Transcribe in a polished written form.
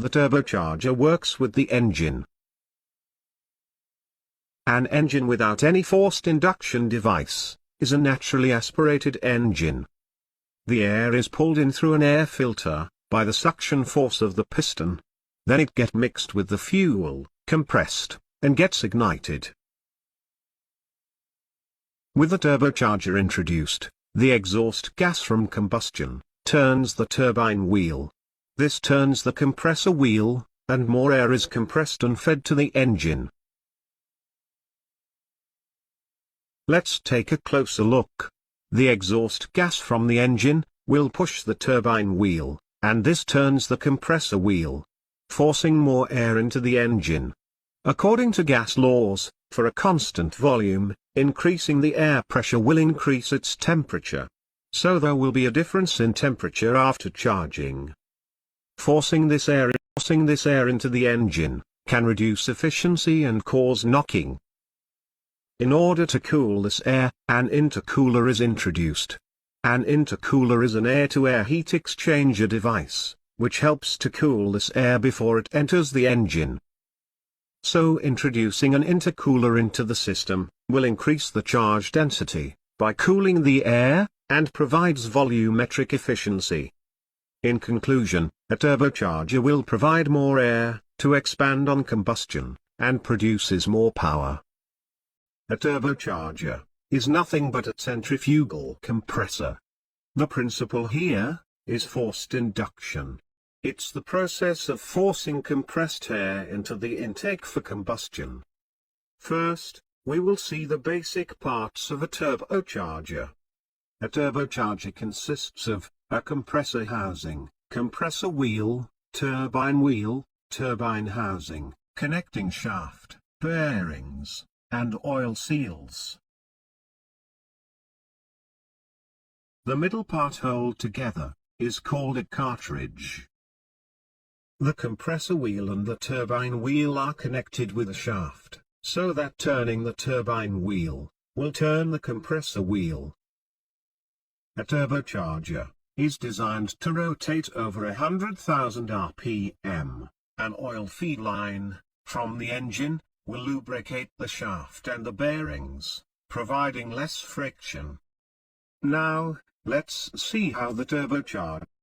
the turbocharger works with the engine. An engine without any forced induction device is a naturally aspirated engine. The air is pulled in through an air filter by the suction force of the piston. Then it gets mixed with the fuel, compressed, and gets ignited. With the turbocharger introduced, the exhaust gas from combustion turns the turbine wheel. This turns the compressor wheel, and more air is compressed and fed to the engine. Let's take a closer look. The exhaust gas from the engine will push the turbine wheel, and this turns the compressor wheel, forcing more air into the engine. According to gas laws, for a constant volume, increasing the air pressure will increase its temperature. So there will be a difference in temperature after charging. Forcing this air into the engine can reduce efficiency and cause knocking. In order to cool this air, an intercooler is introduced. An intercooler is an air-to-air heat exchanger device, which helps to cool this air before it enters the engine. So introducing an intercooler into the system will increase the charge density by cooling the air, and provides volumetric efficiency. In conclusion, a turbocharger will provide more air to expand on combustion, and produces more power. A turbocharger is nothing but a centrifugal compressor. The principle here is forced induction. It's the process of forcing compressed air into the intake for combustion. First, we will see the basic parts of a turbocharger. A turbocharger consists of a compressor housing, compressor wheel, turbine housing, connecting shaft, bearings, and oil seals. The middle part held together is called a cartridge. The compressor wheel and the turbine wheel are connected with a shaft, so that turning the turbine wheel will turn the compressor wheel. A turbocharger is designed to rotate over 100,000 RPM. An oil feed line from the engine will lubricate the shaft and the bearings, providing less friction. Now, let's see how the turbocharger